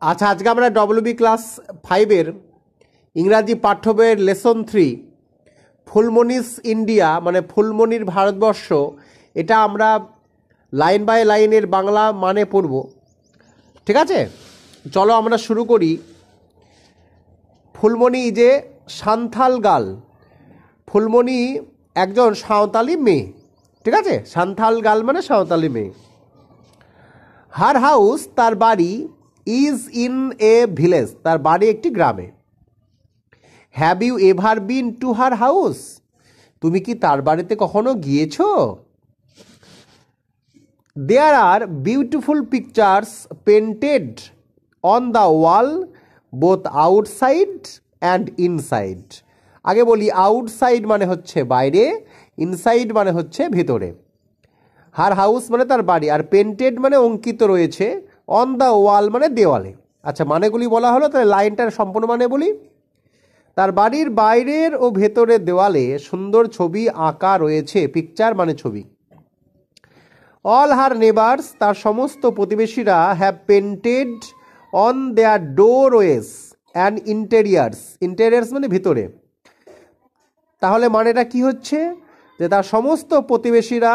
আচ্ছা, আজকে আমরা ডব্লিউবি ক্লাস 5-এর ইংরাজি পাঠ্য বইয়ের লেসন 3 ফুলমণিস ইন্ডিয়া মানে ফুলমণির ভারতবর্ষ, এটা আমরা লাইন বাই লাইনের বাংলা মানে পড়ব। ঠিক আছে, চলো আমরা শুরু করি। Phulmoni is a Santhal girl. Phulmoni একজন সাঁওতালি মেয়ে। ঠিক আছে, সান্থাল গার্ল মানে সাঁওতালি মেয়ে। হার হাউস, তার বাড়ি, ইজ ইন এ ভিলেজ, তার বাড়ি একটি গ্রামে। Have you ever been to her house, তুমি কি তার বাড়িতে কখনো গিয়েছো? There are beautiful pictures painted on the wall both outside and inside. আগে বলি, আউটসাইড মানে হচ্ছে বাইরে, ইনসাইড মানে হচ্ছে ভেতরে। হার হাউস মানে তার বাড়ি, আর পেন্টেড মানে অঙ্কিত রয়েছে, অন দ্য ওয়াল মানে দেওয়ালে। আচ্ছা, মানেগুলি বলা হলো, তাহলে লাইনটার সম্পূর্ণ মানে বলি। তার বাড়ির বাইরের ও ভেতরের দেওয়ালে সুন্দর ছবি আঁকা রয়েছে। পিকচার মানে ছবি। অল হার নেবার্স, তার সমস্ত প্রতিবেশীরা, have painted on their doorways and interiors. Interiors মানে ভিতরে। তাহলে মানেটা কি হচ্ছে, যে তার সমস্ত প্রতিবেশীরা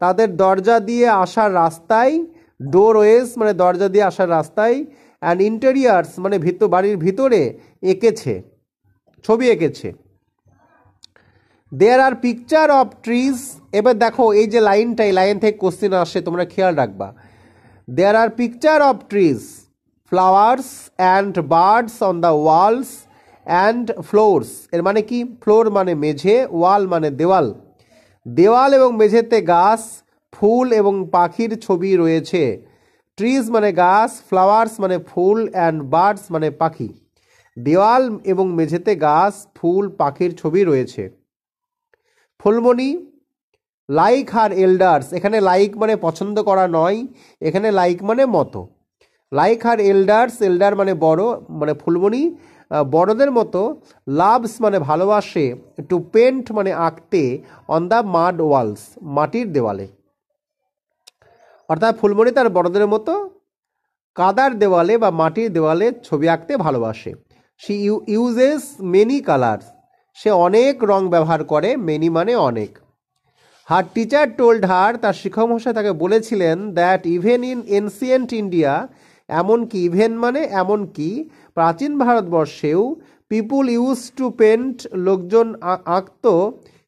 তাদের দরজা দিয়ে আসার রাস্তায়, ডোরওয়েস মানে দরজা দিয়ে আসার রাস্তায়, অ্যান্ড ইন্টেরিয়ার্স মানে বাড়ির ভিতরে এঁকেছে, ছবি এঁকেছে। দেয়ার আর পিকচার অফ ট্রিজ। এবার দেখো এই যে লাইনটা, এই লাইন থেকে কোশ্চেন আসে, তোমরা খেয়াল রাখবা। There are picture of trees, flowers and birds on the walls and floors. এর মানে কি? ফ্লোর মানে মেঝে, ওয়াল মানে দেওয়াল। দেওয়াল এবং মেঝেতে গাছ, ফুল এবং পাখির ছবি রয়েছে। ট্রিজ মানে গাছ, ফ্লাওয়ার্স মানে ফুল, অ্যান্ড বার্ডস মানে পাখি। দেওয়াল এবং মেঝেতে গাছ, ফুল, পাখির ছবি রয়েছে। ফুলমণি লাইক হার এল্ডার্স, এখানে লাইক মানে পছন্দ করা নয়, এখানে লাইক মানে মতো। লাইক হার এল্ডার্স, এল্ডার মানে বড়, মানে ফুলমণি বড়দের মতো। লাভস মানে ভালোবাসে, টু পেন্ট মানে আঁকতে, অন দ্য মাড ওয়ালস মাটির দেওয়ালে। অর্থাৎ ফুলমণি তার বড়দের মতো কাদার দেওয়ালে বা মাটির দেওয়ালে ছবি আঁকতে ভালোবাসে। শি ইউজেস মেনি কালার্স, সে অনেক রং ব্যবহার করে, মেনি মানে অনেক। হার টিচার টোল্ড হার, তার শিক্ষক মহাশয় তাকে বলেছিলেন, that even in ancient India, এমনকি, ইভেন মানে এমনকি, প্রাচীন ভারতবর্ষেও, পিপুল ইউজ টু পেন্ট, লোকজন আঁকত,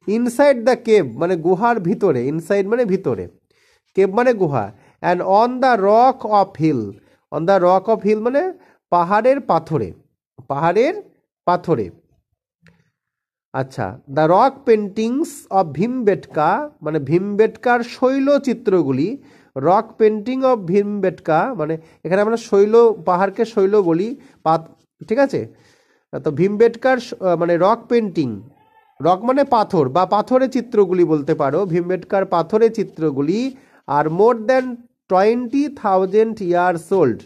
ইনসাইড দ্য কেভ মানে গুহার ভিতরে, ইনসাইড মানে ভিতরে, কেভ মানে গুহা, and on the rock of hill, on the rock of hill মানে পাহাড়ের পাথরে, পাহাড়ের পাথরে। আচ্ছা, the rock paintings of Bhimbetka মানে ভীমবেটকার শৈল চিত্রগুলি। রক পেন্টিং অফ ভীমবেটকা মানে এখানে আমরা শৈল, পাহাড়কে শৈল বলি, ঠিক আছে। তো ভীমবেটকার মানে রক পেন্টিং, রক মানে পাথর বা পাথরের চিত্রগুলি বলতে পারো, ভীমবেটকার পাথরের চিত্রগুলি। আর মোর দ্যান 20,000 ইয়ার্স ওল্ড,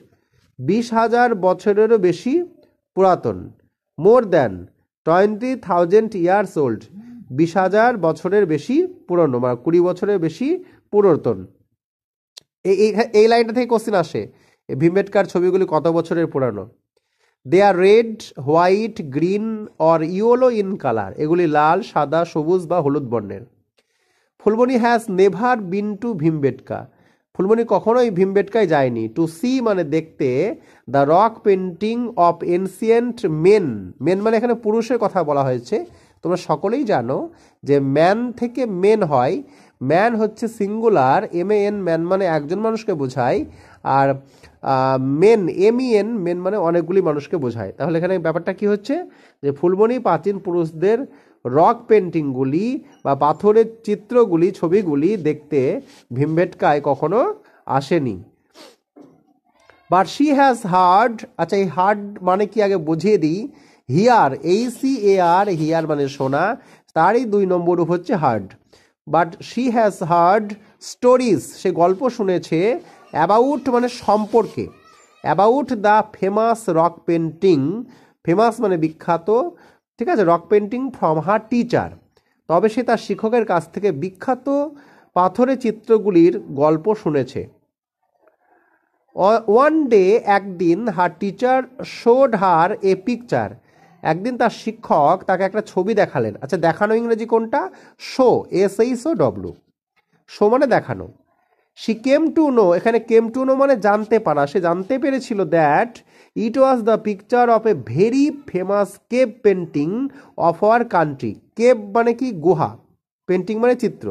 20,000 বছরেরও বেশি পুরাতন। মোর দ্যান 20,000 ইয়ার্স ওল্ড, 20,000 বছরের বেশি পুরনো, বা 20 বছরের বেশি পুরাতন। এই লাইনটা থেকে কোশ্চেন আসে, ভীমবেটকার ছবিগুলি কত বছরের পুরানো। They are red, white, green or yellow in colour, এগুলি লাল, সাদা, সবুজ বা হলুদ বর্ণের। Phulmoni has never been to Bhimbetka, Phulmoni কখনোই ভীমবেটকায় যায়নি। টু সি মানে দেখতে, the rock painting of ancient men, men মানে এখানে পুরুষের কথা বলা হয়েছে। তোমরা সকলেই জানো যে ম্যান থেকে মেন হয়, ম্যান হচ্ছে সিঙ্গুলার, MAN, ম্যান মানে একজন মানুষকে বোঝায়, আর মেন MEN, মেন মানে অনেকগুলি মানুষকে বোঝায়। তাহলে এখানে ব্যাপারটা কি হচ্ছে, যে ফুলমণি প্রাচীন পুরুষদের রক পেন্টিংগুলি বা পাথরের চিত্রগুলি, ছবিগুলি দেখতে ভীমবেটকায় কখনো আসেনি। বাট শি হ্যাজ হার্ড, আচ্ছা এই হার্ড মানে কি আগে বুঝিয়ে দিই। হিয়ার, HEAR, হিয়ার মানে শোনা, তারই 2 নম্বর রূপ হচ্ছে heard. But she has heard stories, সে গল্প শুনেছে, অ্যাবাউট মানে সম্পর্কে, about the famous rock painting, famous মানে বিখ্যাত, ঠিক আছে, rock painting from her teacher, তবে সে তার শিক্ষকের কাছ থেকে বিখ্যাত পাথরের চিত্রগুলির গল্প শুনেছে। ওয়ান ডে, একদিন, her teacher showed her a picture, একদিন তার শিক্ষক তাকে একটা ছবি দেখালেন। আচ্ছা, দেখানো ইংরেজি কোনটা? শো, SHOW, শো মানে দেখানো। শি কেম টু নো, এখানে কেম টু নো মানে জানতে পারা, সে জানতে পেরেছিল that it was the picture of a very famous cave painting of our country. Cave মানে কি? গুহা, পেন্টিং মানে চিত্র।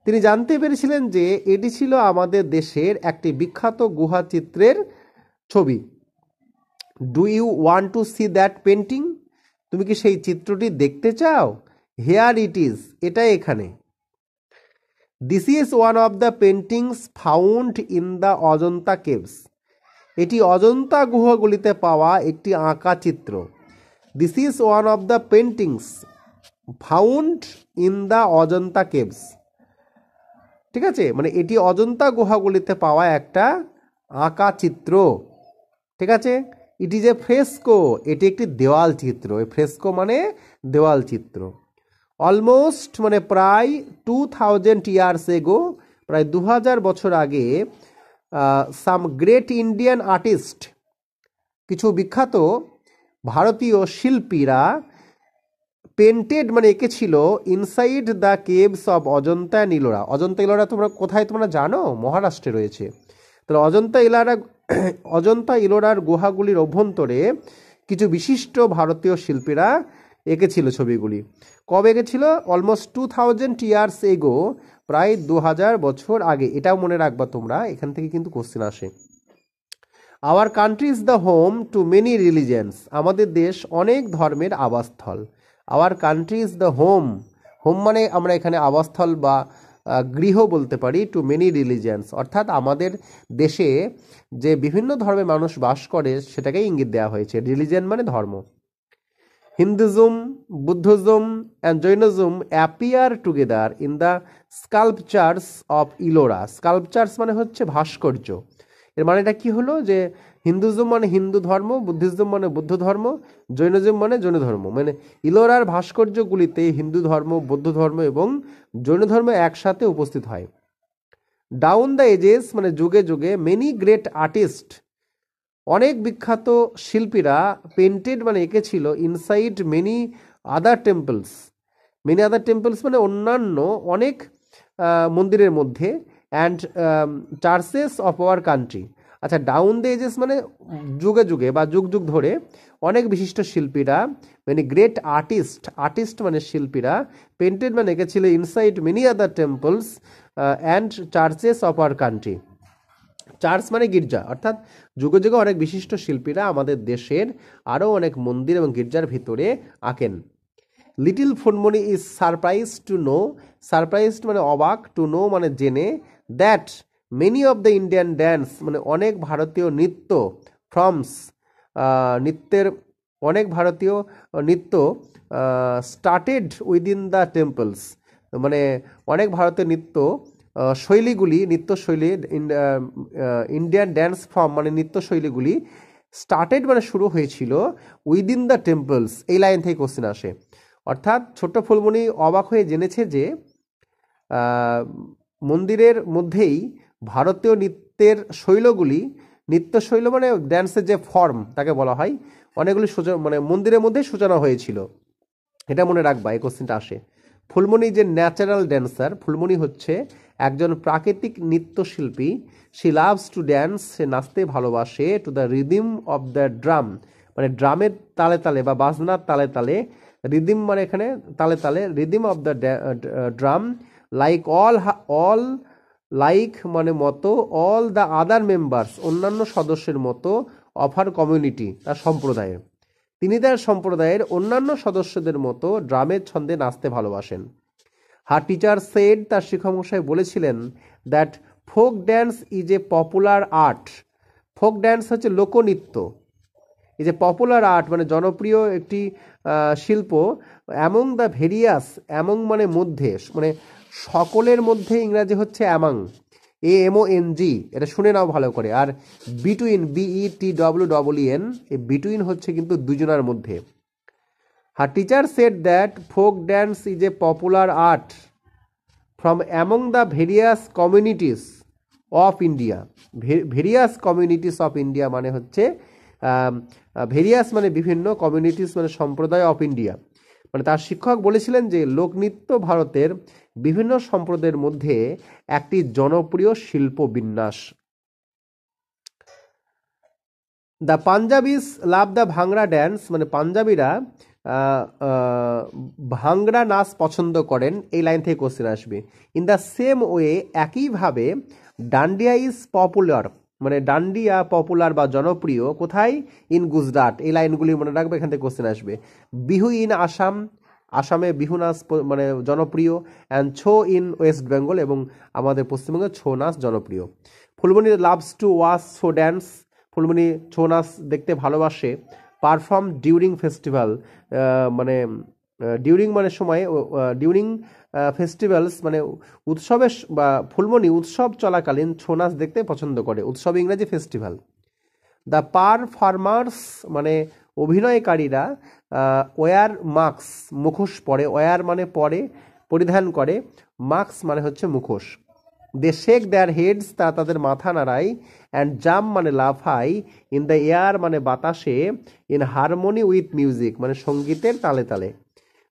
তিনি জানতে পেরেছিলেন যে এটি ছিল আমাদের দেশের একটি বিখ্যাত গুহা চিত্রের ছবি। Do you want to see that painting, তুমি কি সেই চিত্রটি দেখতে চাও? হেয়ার ইট ইজ, এটা এখানে। This is one of the paintings found in the Ajanta caves, এটি অজন্তা গুহাগুলিতে পাওয়া একটি আঁকা চিত্র। This is one of the paintings found in the Ajanta caves, ঠিক আছে, মানে এটি অজন্তা গুহাগুলিতে পাওয়া একটা আঁকা চিত্র, ঠিক আছে। ইট ইজ এ ফ্রেস্কো, এটি একটি দেওয়াল চিত্র। এই ফ্রেস্কো মানে দেওয়াল চিত্র। অলমোস্ট মানে প্রায় 2000 ইয়ার্স এগো, প্রায় 2000 বছর আগে, সাম গ্রেট ইন্ডিয়ান আর্টিস্ট, কিছু বিখ্যাত ভারতীয় শিল্পীরা পেন্টেড মানে এঁকেছিল inside the caves of Ajanta and Ellora. Ajanta Ellora তোমরা কোথায় তোমরা জানো? মহারাষ্ট্রে রয়েছে। তাহলে অজন্তা ইলোরার গুহাগুলির অভ্যন্তরে কিছু বিশিষ্ট ভারতীয় শিল্পীরা এঁকেছিল ছবিগুলি। কবে এঁকেছিল? অলমোস্ট 2000 ইয়ার্স এগো, প্রায় 2000 বছর আগে। এটাও মনে রাখবা তোমরা, এখান থেকে কিন্তু কোশ্চেন আসে। Our country is the home to many religions, আমাদের দেশ অনেক ধর্মের আবাসস্থল। Our country is the home, home মানে আমরা এখানে আবাসস্থল বা গৃহ বলতে পারি, টু মেনি রিলিজিয়ন্স, অর্থাৎ আমাদের দেশে যে বিভিন্ন ধর্মের মানুষ বাস করে সেটাকে ইঙ্গিত দেওয়া হয়েছে। রিলিজিয়ন মানে ধর্ম। Hinduism, Buddhism and Jainism appear together in the sculptures of Ellora. Sculptures মানে হচ্ছে ভাস্কর্য। এর মানেটা কি হলো? যে হিন্দুজম মানে হিন্দু ধর্ম, বুদ্ধিজম মানে বুদ্ধ ধর্ম, জৈনজম মানে জৈন ধর্ম। মানে ইলোরার ভাস্কর্যগুলিতে হিন্দু ধর্ম, বৌদ্ধ ধর্ম এবং জৈন ধর্ম একসাথে উপস্থিত হয়। ডাউন দ্য এজেস মানে যুগে যুগে, মেনি গ্রেট আর্টিস্ট, অনেক বিখ্যাত শিল্পীরা, পেন্টেড মানে এঁকেছিল inside many other temples. Many other temples মানে অন্যান্য অনেক মন্দিরের মধ্যে, and churches of our country. আচ্ছা, ডাউন দ্য এজেস মানে যুগে যুগে বা যুগ যুগ ধরে অনেক বিশিষ্ট শিল্পীরা, মানে গ্রেট আর্টিস্ট, আর্টিস্ট মানে শিল্পীরা, পেন্টেড মানে এঁকেছিল inside many other temples and churches of our country. Church মানে গির্জা, অর্থাৎ যুগে যুগে অনেক বিশিষ্ট শিল্পীরা আমাদের দেশের আরও অনেক মন্দির এবং গির্জার ভিতরে আঁকেন। Little Phulmoni is surprise to know, surprised মানে অবাক, টু নো মানে জেনে, that many of the Indian dance মানে অনেক ভারতীয় নৃত্য, ফ্রমস নৃত্যের অনেক ভারতীয় নৃত্য, স্টার্টেড উইদিন দ্য টেম্পলস মানে অনেক ভারতীয় নৃত্য শৈলীগুলি, নৃত্যশৈলী, ইন্ডিয়ান ড্যান্স ফর্ম মানে নৃত্যশৈলীগুলি, স্টার্টেড মানে শুরু হয়েছিল, উইদিন দ্য টেম্পলস, এই লাইন থেকে কোশ্চেন আসে। অর্থাৎ ছোট্ট ফুলমণি অবাক হয়ে জেনেছে যে মন্দিরের মধ্যেই ভারতীয় নৃত্যের শৈলগুলি, নৃত্যশৈল মানে ড্যান্সের যে ফর্ম তাকে বলা হয়, অনেকগুলি মানে মন্দিরের মধ্যে সূচনা হয়েছিল। এটা মনে রাখবা, এই কোশ্চেনটা আসে। ফুলমণি যে ন্যাচারাল ড্যান্সার, ফুলমণি হচ্ছে একজন প্রাকৃতিক নৃত্যশিল্পী। শি লাভস টু ড্যান্স, সে নাচতে ভালোবাসে, to the rhythm of the drum মানে ড্রামের তালে তালে বা বাজনার তালে তালে, রিদিম মানে এখানে তালে তালে, rhythm of the drum, like all like মানে মতো, অল দ্য আদার মেম্বার্স অন্যান্য সদস্যের মতো, অফ হার কমিউনিটি তার সম্প্রদায়ের, তিনি তার সম্প্রদায়ের অন্যান্য সদস্যদের মতো ড্রামের ছন্দে নাচতে ভালোবাসেন। হার টিচার সেড, তার শিক্ষকমশাই বলেছিলেন, that folk dance is a popular art. Folk dance হচ্ছে লোকনৃত্য, এই যে পপুলার আর্ট মানে জনপ্রিয় একটি শিল্প, অ্যামং দ্য ভেরিয়াস, অ্যামং মানে মধ্যে, মানে সকলের মধ্যে ইংরাজি হচ্ছে অ্যামাং, AMONG, এটা শুনে নাও ভালো করে। আর বিটুইন, BETWEEN, এই বিটুইন হচ্ছে কিন্তু দুজনের মধ্যে। Her teacher said that folk dance is a popular art from among the various communities of India. Various communities of India মানে হচ্ছে ভেরিয়াস মানে বিভিন্ন, কমিউনিটিস মানে সম্প্রদায় অফ ইন্ডিয়া। মানে তার শিক্ষক বলেছিলেন যে লোকনৃত্য ভারতের বিভিন্ন সম্প্রদায়ের মধ্যে একটি জনপ্রিয় শিল্প বিন্যাস। দ্য পাঞ্জাবিস লাভ দ্য ভাংড়া ড্যান্স, মানে পাঞ্জাবিরা ভাংড়া নাচ পছন্দ করেন, এই লাইন থেকে কোশ্চেন আসবে। ইন দ্য সেম ওয়ে, একইভাবে ডান্ডিয়া ইজ পপুলার, মানে ডান্ডিয়া পপুলার বা জনপ্রিয় কোথায়? ইন গুজরাট, এই লাইনগুলি মনে রাখবে, এখান থেকে কোশ্চেন আসবে। বিহু ইন আসাম, আসামে বিহু নাচ মানে জনপ্রিয়। And Chhau in West Bengal, এবং আমাদের পশ্চিমবঙ্গে ছৌ নাচ জনপ্রিয়। Phulmoni loves to watch show dance, Phulmoni Chhau নাচ দেখতে ভালোবাসে। পারফর্ম ডিউরিং ফেস্টিভ্যাল, মানে ডিউরিং মানে সময়, ডিউরিং ফেস্টিভ্যালস মানে উৎসবের বা ফুলমণি উৎসব চলাকালীন ছৌ নাচ দেখতে পছন্দ করে। উৎসব ইংরাজি ফেস্টিভ্যাল। দ্য পারফর্মার্স মানে অভিনয়কারীরা ওয়ার মাস্ক, মুখোশ পরে, ওয়ার মানে পরে, পরিধান করে, মাস্ক মানে হচ্ছে মুখোশ। দে শেক দেয়ার হেডস, তারা তাদের মাথা নাড়ায়। অ্যান্ড জাম্প মানে লাফায়। ইন দ্য এয়ার মানে বাতাসে। ইন হারমোনি উইথ মিউজিক মানে সঙ্গীতের তালে তালে।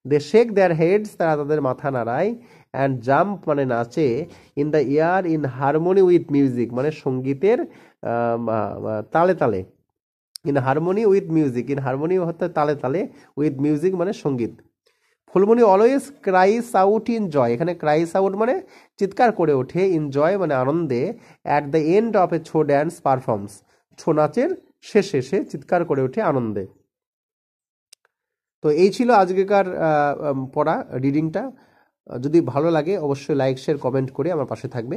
দে শেক দেয়ার হেডস, তারা তাদের মাথা নাড়ায়। অ্যান্ড জাম্প মানে নাচে। In the air in harmony with music মানে সঙ্গীতের তালে তালে। In harmony with music, in harmony হচ্ছে তালে তালে, উইথ মিউজিক মানে সঙ্গীত। Phulmoni always cries out in joy, এখানে ক্রাইস আউট মানে চিৎকার করে ওঠে, ইন জয় মানে আনন্দে। At the end of A Chhau dance performs, Chhau নাচের শেষে সে চিৎকার করে ওঠে আনন্দে। তো এই ছিল আজকেকার পড়া রিডিংটা। যদি ভালো লাগে অবশ্যই লাইক শেয়ার কমেন্ট করে আমার পাশে থাকবে।